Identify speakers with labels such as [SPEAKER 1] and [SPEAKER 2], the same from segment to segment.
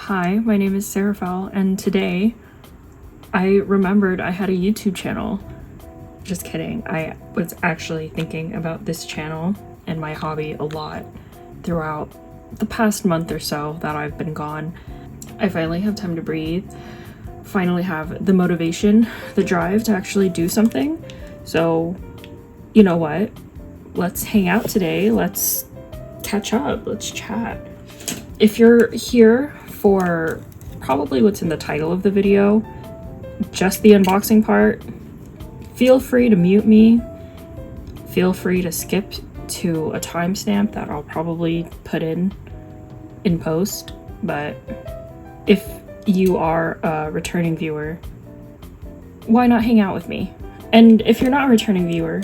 [SPEAKER 1] Hi, my name is Seraphel, and today I remembered I had a YouTube channel. Just kidding. I was actually thinking about this channel and my hobby a lot throughout the past month or so that I've been gone. I finally have time to breathe, finally have the motivation, the drive to actually do something. So, you know what? Let's hang out today. Let's catch up. Let's chat. If you're here for probably what's in the title of the video, just the unboxing part, feel free to mute me. Feel free to skip to a timestamp that I'll probably put in post. But if you are a returning viewer, why not hang out with me? And if you're not a returning viewer,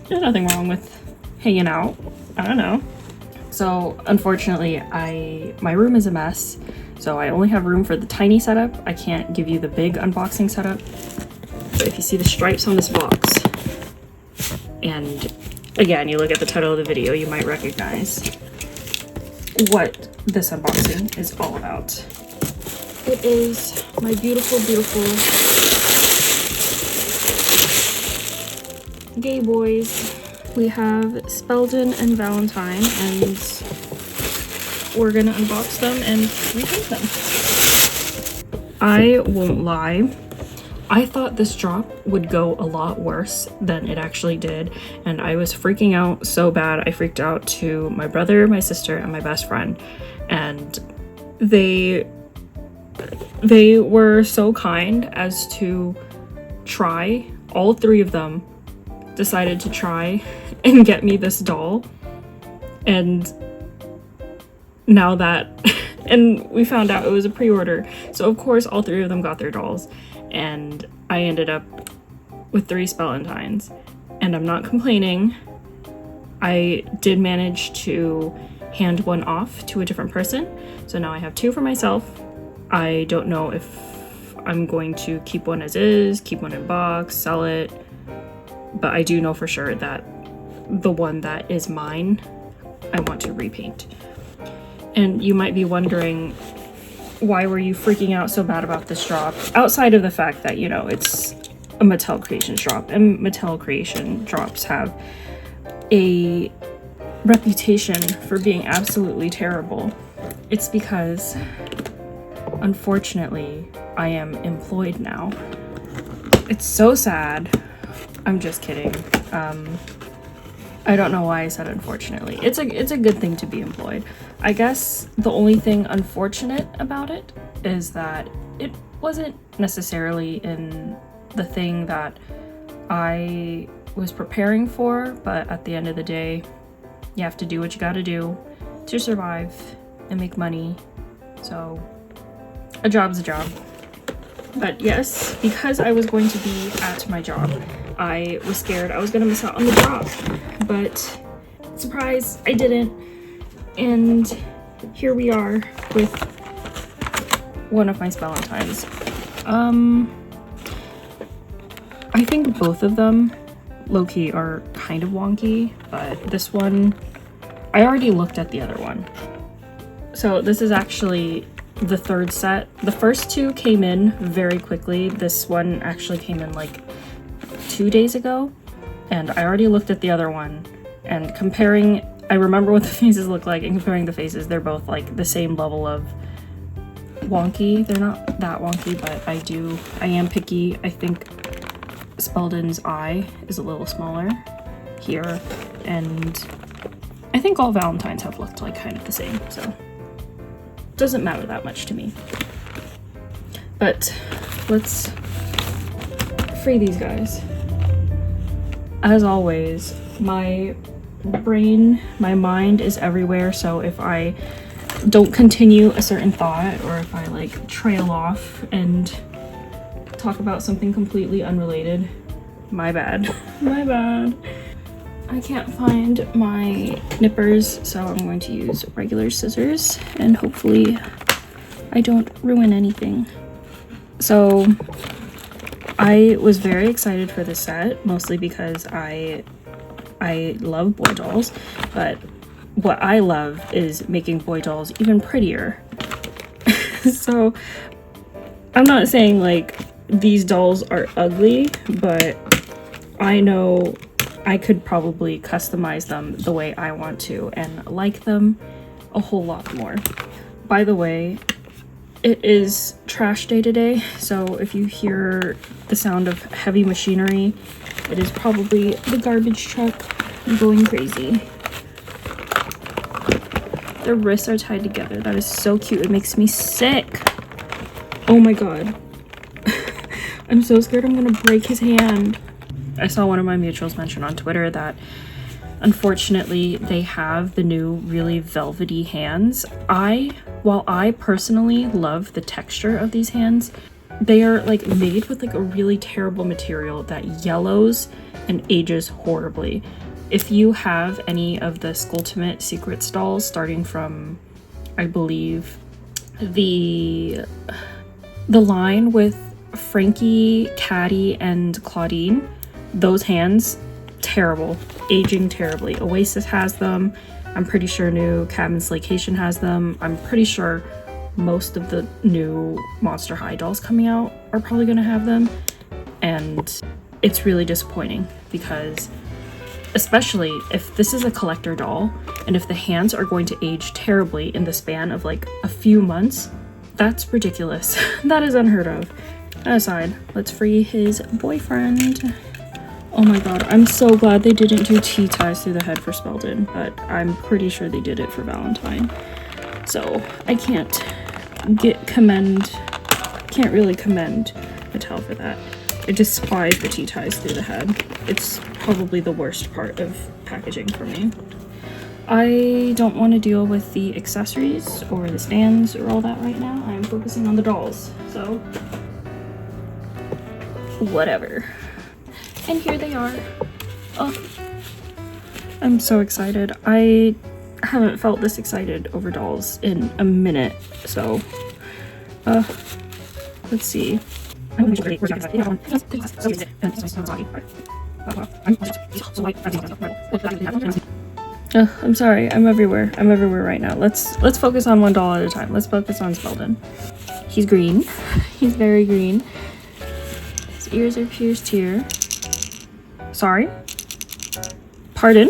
[SPEAKER 1] there's nothing wrong with hanging out. I don't know. So unfortunately, my room is a mess, so I only have room for the tiny setup. I can't give you the big unboxing setup. But if you see the stripes on this box, and again, you look at the title of the video, you might recognize what this unboxing is all about. It is my beautiful, beautiful gay boys. We have Spelldon and Valentine, and we're gonna unbox them and repaint them. I won't lie, I thought this drop would go a lot worse than it actually did, and I was freaking out so bad. I freaked out to my brother, my sister, and my best friend, and they were so kind as to try. All three of them decided to try and get me this doll, and now that and we found out it was a pre-order, so of course all three of them got their dolls, and I ended up with 3 Spellentines, and I'm not complaining. I did manage to hand one off to a different person, so now I have 2 for myself. I don't know if I'm going to keep one as is, keep one in box, sell it, but I do know for sure that the one that is mine, I want to repaint. And you might be wondering, why were you freaking out so bad about this drop? Outside of the fact that, you know, it's a Mattel Creations drop, and Mattel Creation drops have a reputation for being absolutely terrible. It's because, unfortunately, I am employed now. It's so sad. I'm just kidding. I don't know why I said unfortunately. It's a good thing to be employed. I guess the only thing unfortunate about it is that it wasn't necessarily in the thing that I was preparing for, but at the end of the day, you have to do what you gotta do to survive and make money. So a job's a job. But yes, because I was going to be at my job, I was scared I was gonna miss out on the drop, but surprise, I didn't. And here we are with one of my Spellentines. I think both of them, low-key, are kind of wonky, but this one, I already looked at the other one. So this is actually the 3rd set. The first 2 came in very quickly. This one actually came in like 2 days ago, and I already looked at the other one, and comparing, I remember what the faces look like, and comparing the faces, they're both like the same level of wonky. They're not that wonky, but I am picky. I think Spelldon's eye is a little smaller here, and I think all Valentines have looked like kind of the same, so doesn't matter that much to me. But let's free these guys. As always, my brain, my mind is everywhere, so if I don't continue a certain thought, or if I like trail off and talk about something completely unrelated, my bad. My bad. I can't find my nippers, so I'm going to use regular scissors, and hopefully I don't ruin anything. So I was very excited for this set, mostly because I love boy dolls, but what I love is making boy dolls even prettier. So I'm not saying like these dolls are ugly, but I know I could probably customize them the way I want to and like them a whole lot more. By the way, it is trash day today, so if you hear the sound of heavy machinery, it is probably the garbage truck going crazy. Their wrists are tied together. That is so cute. It makes me sick. Oh my god. I'm so scared I'm gonna break his hand. I saw one of my mutuals mention on Twitter that unfortunately they have the new really velvety hands. While I personally love the texture of these hands, they are like made with like a really terrible material that yellows and ages horribly. If you have any of the Skulltimate Secret dolls, starting from, I believe, the line with Frankie, Caddy, and Claudine, those hands, terrible, aging terribly. Oasis has them. I'm pretty sure new Cabin Slaycation has them. I'm pretty sure most of the new Monster High dolls coming out are probably gonna have them. And it's really disappointing because, especially if this is a collector doll and if the hands are going to age terribly in the span of like a few months, that's ridiculous. That is unheard of. That aside, let's free his boyfriend. Oh my god, I'm so glad they didn't do T-ties through the head for Spelldon, but I'm pretty sure they did it for Valentine. So I can't really commend Mattel for that. I despise the T-ties through the head. It's probably the worst part of packaging for me. I don't want to deal with the accessories or the stands or all that right now. I'm focusing on the dolls, so whatever. And here they are. Oh, I'm so excited. I haven't felt this excited over dolls in a minute, so let's see. I'm sorry, I'm everywhere. I'm everywhere right now. Let's focus on one doll at a time. Let's focus on Spelldon. He's green. He's very green. His ears are pierced here. Sorry. Pardon?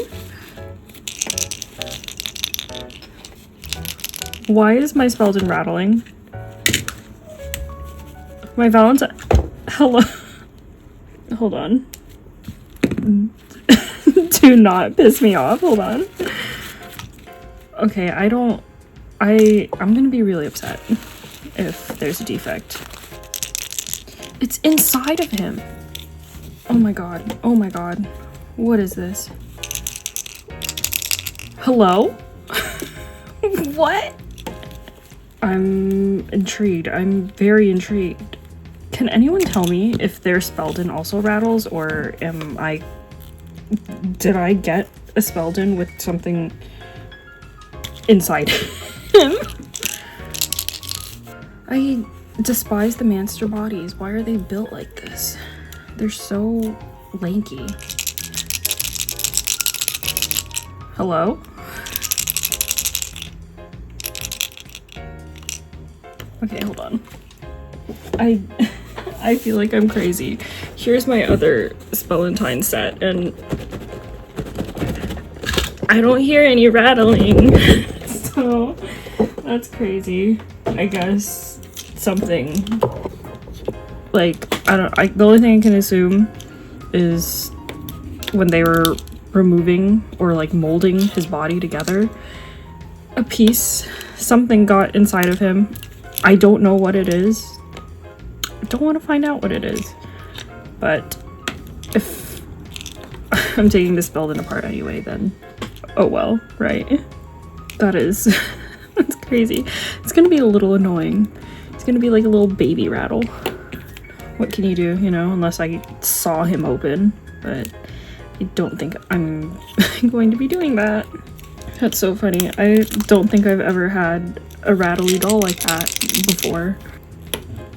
[SPEAKER 1] Why is my Spelldon rattling? My Valentine. Hello. Hold on. Do not piss me off. Hold on. Okay, I'm gonna be really upset if there's a defect. It's inside of him. Oh my god. Oh my god. What is this? Hello? What? I'm intrigued. I'm very intrigued. Can anyone tell me if their Spelldon also rattles, or did I get a Spelldon with something inside him? I despise the Manster bodies. Why are they built like this? They're so lanky. Hello? Okay, hold on. I feel like I'm crazy. Here's my other Spellentine set, and I don't hear any rattling. So that's crazy. I guess something like, the only thing I can assume is when they were removing or like molding his body together, something got inside of him. I don't know what it is. I don't want to find out what it is. But if I'm taking this Spelldon apart anyway, then oh well, right? That's crazy. It's gonna be a little annoying. It's gonna be like a little baby rattle. What can you do, you know, unless I saw him open, but I don't think I'm going to be doing that. That's so funny. I don't think I've ever had a rattly doll like that before.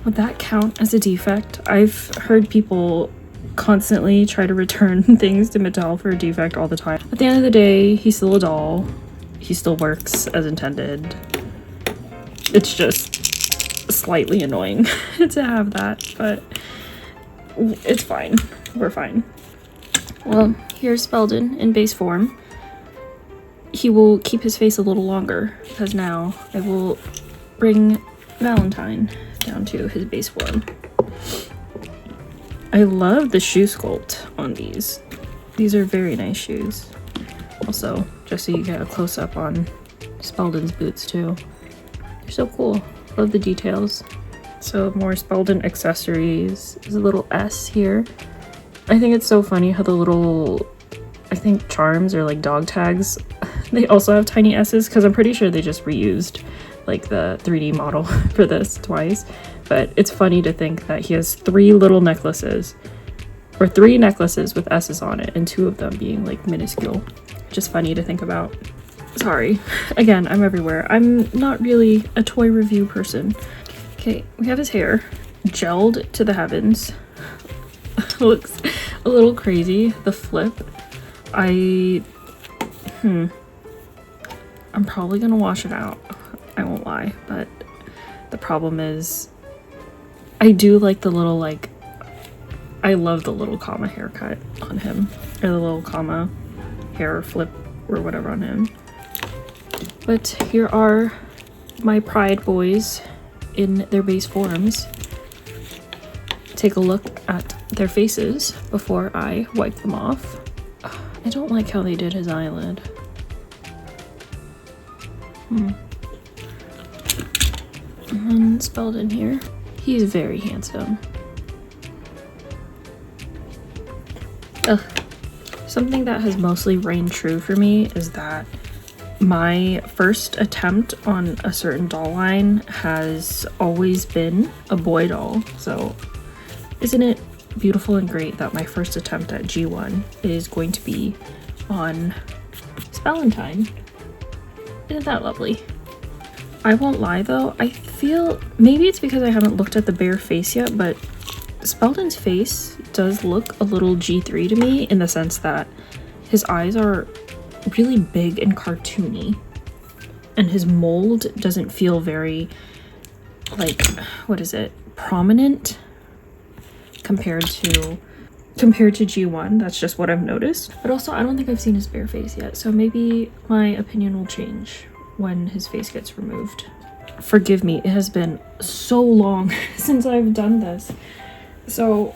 [SPEAKER 1] Would that count as a defect? I've heard people constantly try to return things to Mattel for a defect all the time. At the end of the day, he's still a doll. He still works as intended. It's just slightly annoying to have that, but it's fine. We're fine. Well, here's Spelldon in base form. He will keep his face a little longer because now I will bring Valentine down to his base form. I love the shoe sculpt on these. These are very nice shoes. Also, just so you get a close-up on Spelldon's boots too. They're so cool. Love the details. So more Spelldon accessories. There's a little S here. I think it's so funny how the little, I think charms or like dog tags, they also have tiny S's because I'm pretty sure they just reused like the 3D model for this twice. But it's funny to think that he has 3 little necklaces, or 3 necklaces with S's on it, and 2 of them being like minuscule. Just funny to think about. Sorry, again, I'm everywhere. I'm not really a toy review person. Okay, we have his hair gelled to the heavens. Looks a little crazy, the flip. I'm probably gonna wash it out, I won't lie, but the problem is I do like the little, like, I love the little comma haircut on him, or the little comma hair flip or whatever on him. But here are my Pride boys in their base forms. Take a look at their faces before I wipe them off. I don't like how they did his eyelid. And then Spelldon here. He's very handsome. Ugh. Something that has mostly reigned true for me is that my first attempt on a certain doll line has always been a boy doll. So isn't it beautiful and great that my first attempt at G1 is going to be on Valentine? Isn't that lovely? I won't lie though, I feel maybe it's because I haven't looked at the bare face yet, but Spelldon's face does look a little G3 to me in the sense that his eyes are really big and cartoony, and his mold doesn't feel very, like, what is it, prominent compared to G1. That's just what I've noticed. But also I don't think I've seen his bare face yet, so maybe my opinion will change when his face gets removed. Forgive me, it has been so long since I've done this. So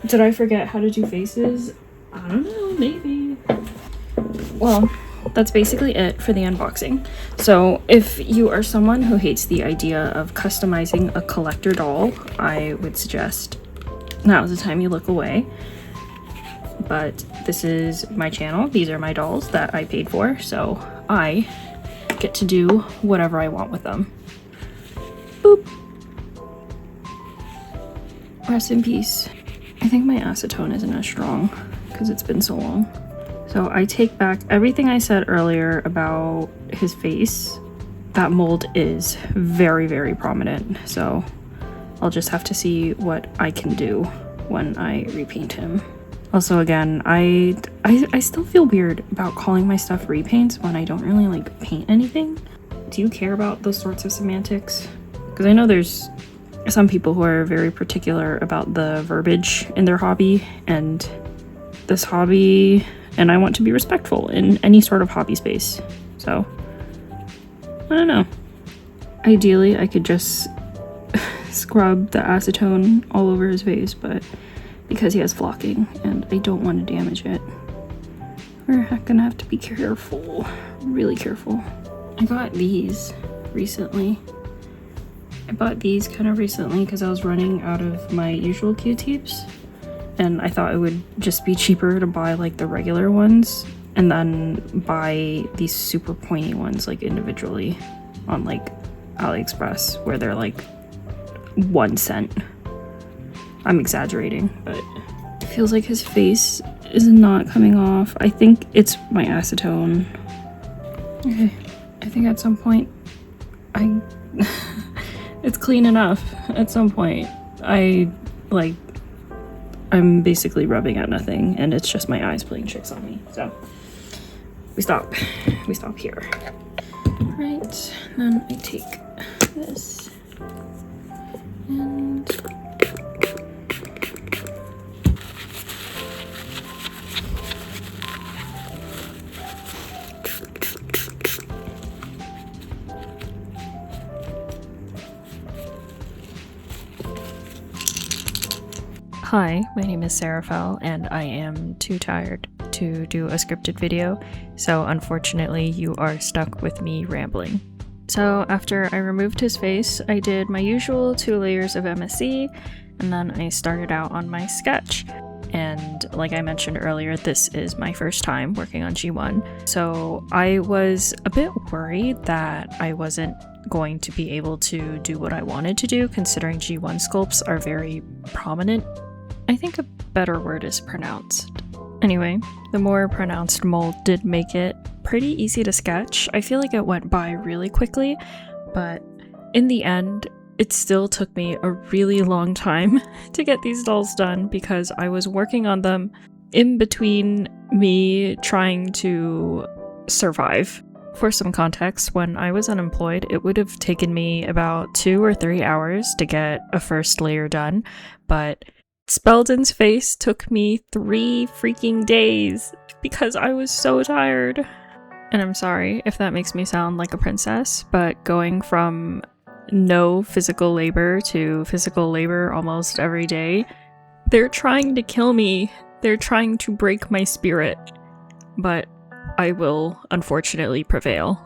[SPEAKER 1] did I forget how to do faces? I don't know, maybe. Well, that's basically it for the unboxing. So if you are someone who hates the idea of customizing a collector doll, I would suggest now's the time you look away. But this is my channel. These are my dolls that I paid for, so I get to do whatever I want with them. Boop. Rest in peace. I think my acetone isn't as strong because it's been so long. So I take back everything I said earlier about his face. That mold is very, very prominent. So I'll just have to see what I can do when I repaint him. Also, again, I still feel weird about calling my stuff repaints when I don't really like paint anything. Do you care about those sorts of semantics? Because I know there's some people who are very particular about the verbiage in their hobby, and this hobby, and I want to be respectful in any sort of hobby space. So, I don't know. Ideally, I could just scrub the acetone all over his face, but because he has flocking and I don't want to damage it, we're gonna have to be careful, really careful. I got these recently. I bought these kind of recently because I was running out of my usual Q-tips, and I thought it would just be cheaper to buy like the regular ones and then buy these super pointy ones like individually on like AliExpress, where they're like 1 cent. I'm exaggerating, but it feels like his face is not coming off. I think it's my acetone. Okay, I think at some point it's clean enough. At some point I'm basically rubbing at nothing, and it's just my eyes playing tricks on me. So we stop here. Right, then I take this Hi, my name is Seraphel, and I am too tired to do a scripted video, so unfortunately you are stuck with me rambling. So after I removed his face, I did my usual 2 layers of MSE, and then I started out on my sketch. And like I mentioned earlier, this is my first time working on G1, so I was a bit worried that I wasn't going to be able to do what I wanted to do, considering G1 sculpts are very prominent. I think a better word is pronounced. Anyway, the more pronounced mold did make it pretty easy to sketch. I feel like it went by really quickly, but in the end, it still took me a really long time to get these dolls done because I was working on them in between me trying to survive. For some context, when I was unemployed, it would have taken me about 2 or 3 hours to get a first layer done, but Spelldon's face took me 3 freaking days because I was so tired. And I'm sorry if that makes me sound like a princess, but going from no physical labor to physical labor almost every day, they're trying to kill me. They're trying to break my spirit. But I will unfortunately prevail.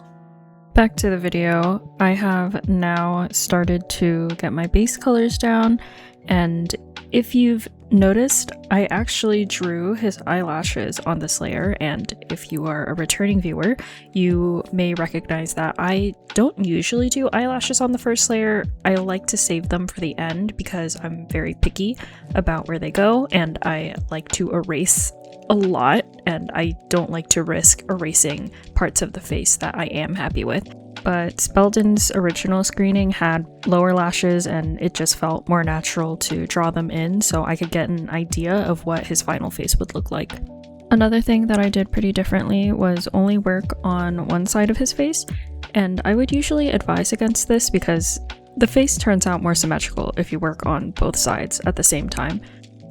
[SPEAKER 1] Back to the video, I have now started to get my base colors down, and if you've noticed, I actually drew his eyelashes on this layer, and if you are a returning viewer, you may recognize that I don't usually do eyelashes on the first layer. I like to save them for the end because I'm very picky about where they go, and I like to erase a lot, and I don't like to risk erasing parts of the face that I am happy with. But Spelldon's original screening had lower lashes, and it just felt more natural to draw them in so I could get an idea of what his final face would look like. Another thing that I did pretty differently was only work on one side of his face, and I would usually advise against this because the face turns out more symmetrical if you work on both sides at the same time.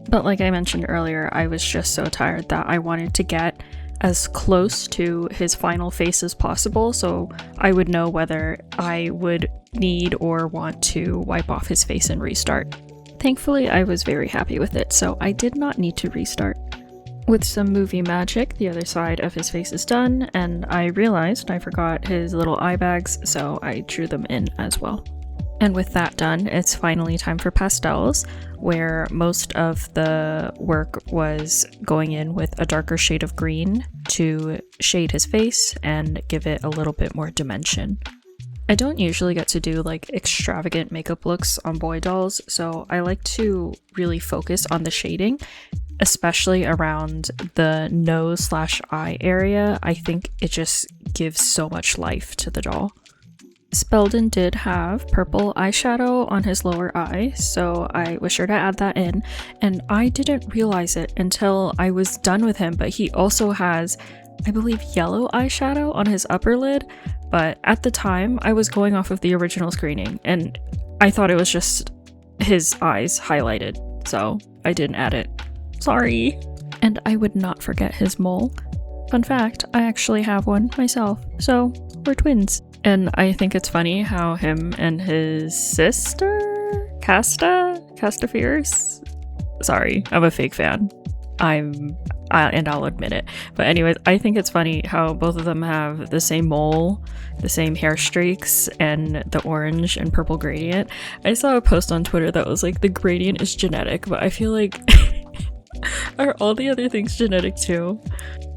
[SPEAKER 1] But like I mentioned earlier, I was just so tired that I wanted to get as close to his final face as possible so I would know whether I would need or want to wipe off his face and restart. Thankfully, I was very happy with it, so I did not need to restart. With some movie magic, the other side of his face is done, and I realized I forgot his little eye bags, so I drew them in as well. And with that done, it's finally time for pastels, where most of the work was going in with a darker shade of green to shade his face and give it a little bit more dimension. I don't usually get to do like extravagant makeup looks on boy dolls, so I like to really focus on the shading, especially around the nose/eye area. I think it just gives so much life to the doll. Spelldon did have purple eyeshadow on his lower eye, so I was sure to add that in, and I didn't realize it until I was done with him, but he also has, I believe, yellow eyeshadow on his upper lid, but at the time I was going off of the original screening, and I thought it was just his eyes highlighted, so I didn't add it. Sorry! And I would not forget his mole. Fun fact, I actually have one myself, so we're twins. And I think it's funny how him and his sister, Casta Fierce? Sorry, I'm a fake fan. And I'll admit it. But anyways, I think it's funny how both of them have the same mole, the same hair streaks, and the orange and purple gradient. I saw a post on Twitter that was like, the gradient is genetic, but I feel like, are all the other things genetic too?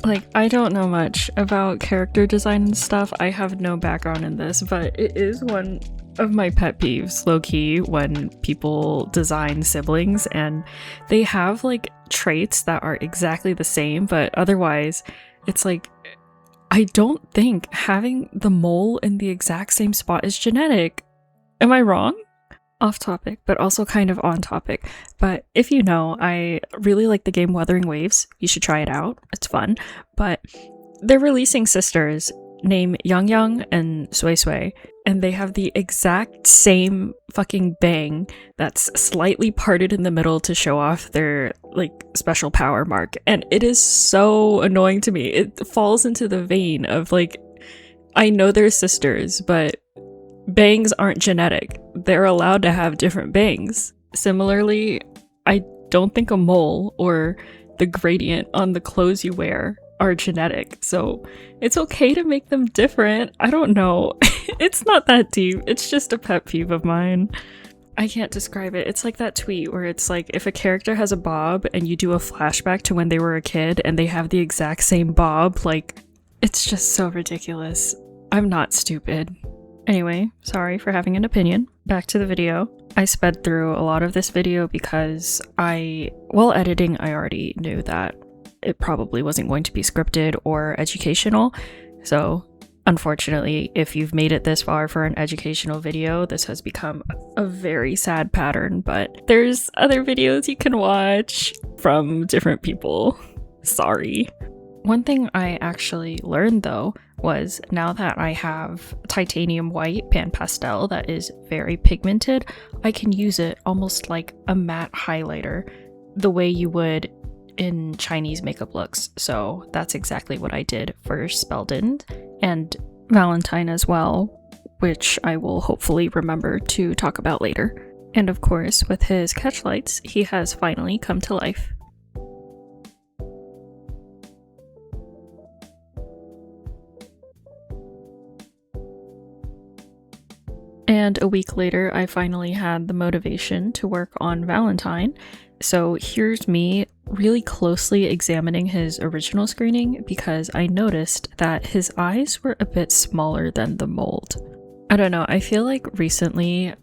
[SPEAKER 1] Like, I don't know much about character design and stuff. I have no background in this, but it is one of my pet peeves, low-key, when people design siblings and they have like traits that are exactly the same, but otherwise it's like, I don't think having the mole in the exact same spot is genetic. Am I wrong? Off topic, but also kind of on topic. But if you know, I really like the game Wuthering Waves. You should try it out. It's fun. But they're releasing sisters named Yang Yang and Sui Sui, and they have the exact same fucking bang that's slightly parted in the middle to show off their like special power mark. And it is so annoying to me. It falls into the vein of like, I know they're sisters, but bangs aren't genetic. They're allowed to have different bangs. Similarly, I don't think a mole or the gradient on the clothes you wear are genetic, so it's okay to make them different. I don't know. It's not that deep. It's just a pet peeve of mine. I can't describe it. It's like that tweet where it's like if a character has a bob and you do a flashback to when they were a kid and they have the exact same bob, like, it's just so ridiculous. I'm not stupid. Anyway, sorry for having an opinion. Back to the video. I sped through a lot of this video because while editing, I already knew that it probably wasn't going to be scripted or educational. So unfortunately, if you've made it this far for an educational video, this has become a very sad pattern, but there's other videos you can watch from different people. Sorry. One thing I actually learned though was now that I have titanium white pan pastel that is very pigmented, I can use it almost like a matte highlighter, the way you would in Chinese makeup looks. So that's exactly what I did for Spelldon and Valentine as well, which I will hopefully remember to talk about later. And of course, with his catchlights, he has finally come to life. And a week later, I finally had the motivation to work on Valentine. So here's me really closely examining his original screening because I noticed that his eyes were a bit smaller than the mold. I don't know, I feel like recently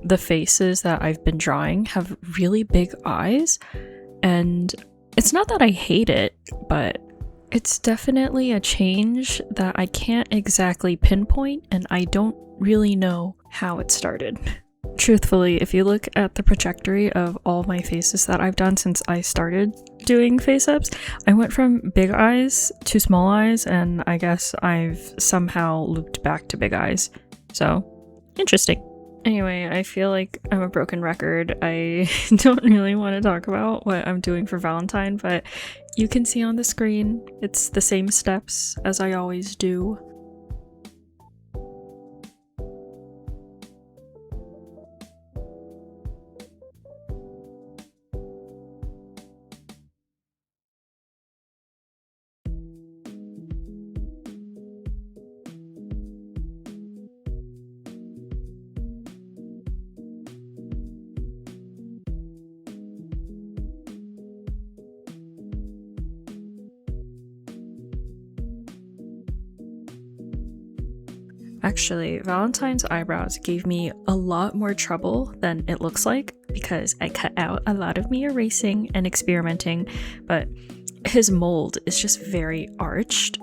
[SPEAKER 1] the faces that I've been drawing have really big eyes, and it's not that I hate it, but it's definitely a change that I can't exactly pinpoint, and I don't really know how it started. Truthfully, if you look at the trajectory of all my faces that I've done since I started doing face-ups, I went from big eyes to small eyes, and I guess I've somehow looped back to big eyes. So, interesting. Anyway, I feel like I'm a broken record. I don't really want to talk about what I'm doing for Valentine, but you can see on the screen, it's the same steps as I always do. Actually, Valentine's eyebrows gave me a lot more trouble than it looks like because I cut out a lot of me erasing and experimenting, but his mold is just very arched,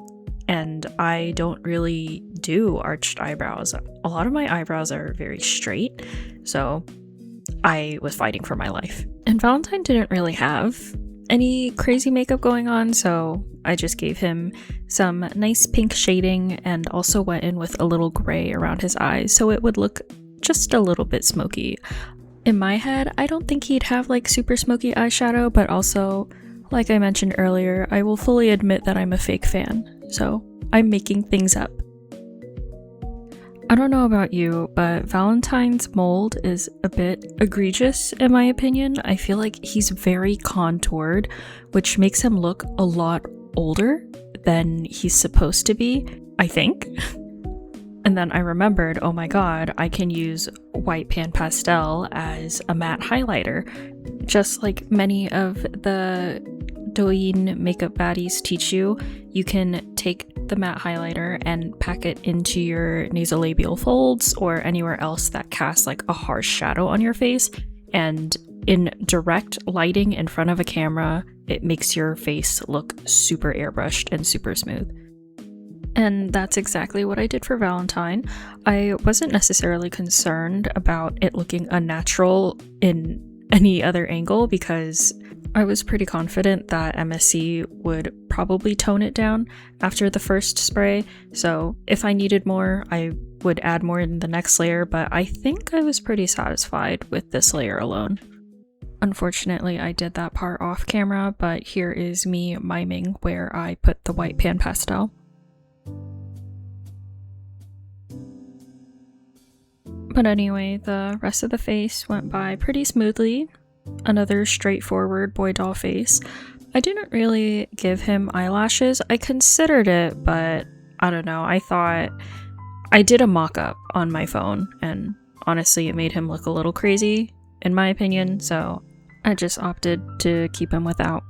[SPEAKER 1] and I don't really do arched eyebrows. A lot of my eyebrows are very straight, so I was fighting for my life. And Valentine didn't really have any crazy makeup going on, so I just gave him some nice pink shading and also went in with a little gray around his eyes so it would look just a little bit smoky. In my head, I don't think he'd have like super smoky eyeshadow, but also, like I mentioned earlier, I will fully admit that I'm a fake fan, so I'm making things up. I don't know about you, but Valentine's mold is a bit egregious in my opinion. I feel like he's very contoured, which makes him look a lot older than he's supposed to be, I think. And then I remembered, oh my god, I can use white pan pastel as a matte highlighter. Just like many of the Douyin makeup baddies teach you, you can take the matte highlighter and pack it into your nasolabial folds or anywhere else that casts like a harsh shadow on your face, and in direct lighting in front of a camera, it makes your face look super airbrushed and super smooth. And that's exactly what I did for Valentine. I wasn't necessarily concerned about it looking unnatural in any other angle because I was pretty confident that MSC would probably tone it down after the first spray, so if I needed more, I would add more in the next layer, but I think I was pretty satisfied with this layer alone. Unfortunately, I did that part off camera, but here is me miming where I put the white pan pastel. But anyway, the rest of the face went by pretty smoothly. Another straightforward boy doll face. I didn't really give him eyelashes. I considered it, but I don't know. I thought I did a mock-up on my phone, and honestly it made him look a little crazy, in my opinion, so I just opted to keep him without.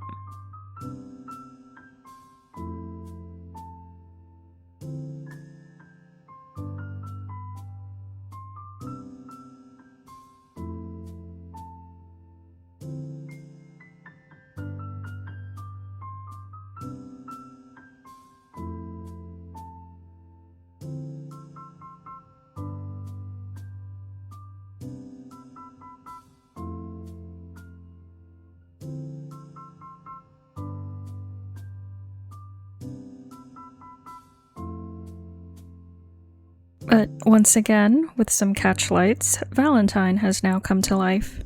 [SPEAKER 1] But once again, with some catch lights, Valentine has now come to life.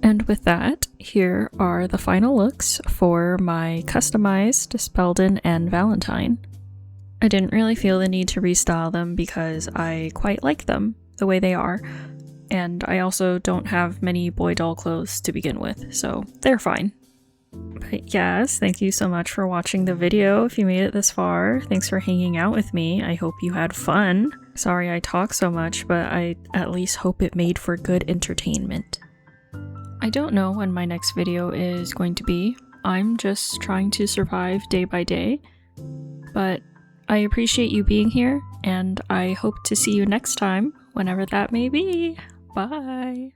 [SPEAKER 1] And with that, here are the final looks for my customized Spelldon and Valentine. I didn't really feel the need to restyle them because I quite like them the way they are, and I also don't have many boy doll clothes to begin with, so they're fine. But yes, thank you so much for watching the video. If you made it this far, thanks for hanging out with me. I hope you had fun. Sorry I talk so much, but I at least hope it made for good entertainment. I don't know when my next video is going to be. I'm just trying to survive day by day. But I appreciate you being here, and I hope to see you next time, whenever that may be. Bye!